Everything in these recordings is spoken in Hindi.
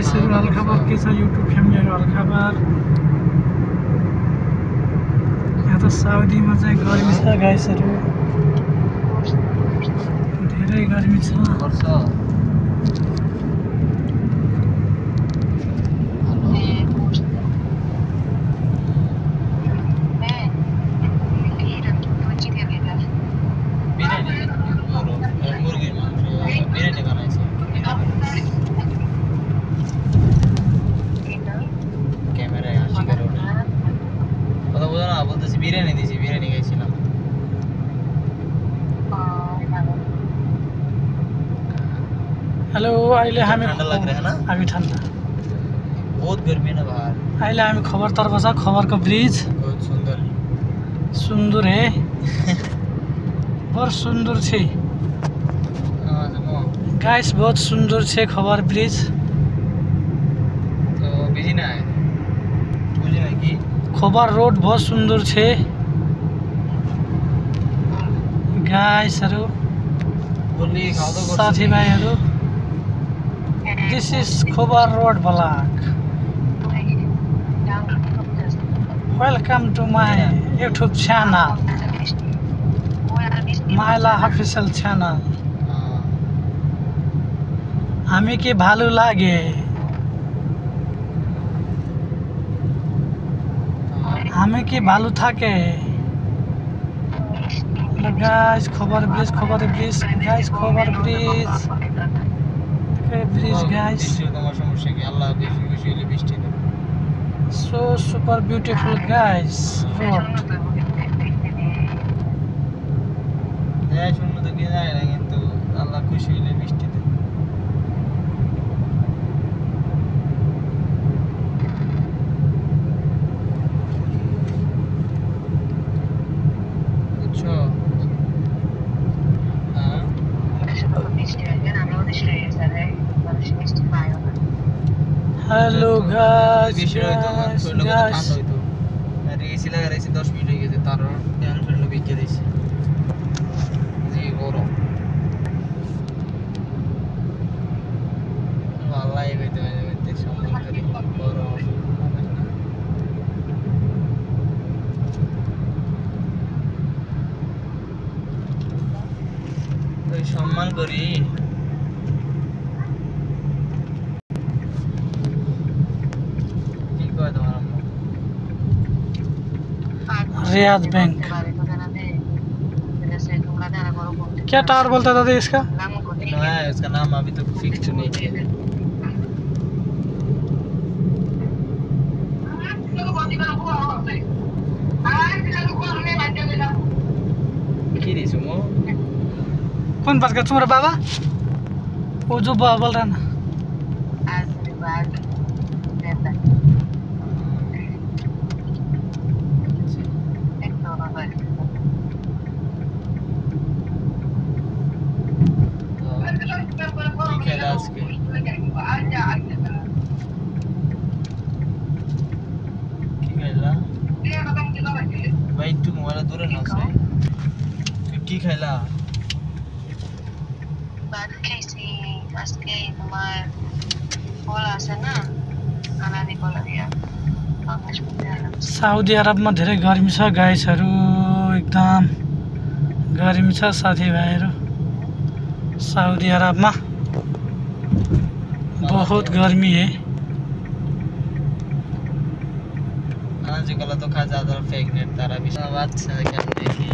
गाइसहरु अलखबर के छ युट्युब फ्यामिलीहरु अलखबर। यहाँ त साउदीमा चाहिँ गर्मी छ गाइसहरु, धेरै गर्मी छ। हेलो, अहिले हामी ठंडा लग रहा है ना? अभी ठंडा, बहुत गर्मी है ना बाहर। अहिले हामी खबरतर्फ छ। खबरको ब्रिज बहुत सुंदर है बहुत सुंदर छे गाइस, बहुत सुंदर छे खबर ब्रिज। तो बिजी ना है कि खबर रोड बहुत सुंदर छे गाइसहरु, साथी भाइहरु। This is Khobar Road Vlog. Welcome to my YouTube channel, Maila official channel. हामी के भालू लागे, हामी के भालू थाके। गाइस खबर ब्रिज गाइस, खबर bridge guys, so super beautiful guys road. Hello guys, अरे एसी लगा रही 10 मिनट हो गए तार फैन फैन बिके दिस जी गरम वालाई बेते सम्मान करी गरम तो सम्मान करी। रियाद बैंक क्या टावर बोलता था दादा इसका? इसका नाम अभी तक फिक्स नहीं है। कौन बात कर तुम्हारा बाबा? वो जो बाबा बोल रहा ना। भाई तू मोबाइल दूर है ना से की खाइला बात कैसी आजके तुम्हार कॉल आसे ना खाना निकोला दिया साउदी अरब में धेरै गर्मी छ गाइसहरु, एकदम गर्मी छ साथी भाइहरु। साउदी अरब में बहुत गर्मी है। आजकल तो खा ज्यादा फेक नेट तारा भी बात से क्या देखी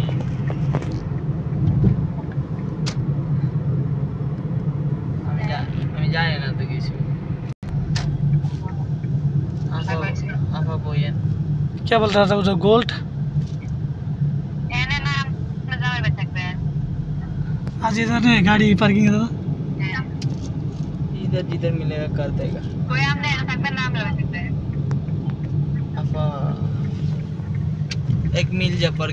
हम जाए ना तो किसी आपा बोयन क्या बोल रहा था उधर गोल्ड आज इधर नहीं गाड़ी पार्किंग है इधर जिधर मिलेगा कर देगा कोई हमने नाम लगा सकते हैं। एक मिल जा पर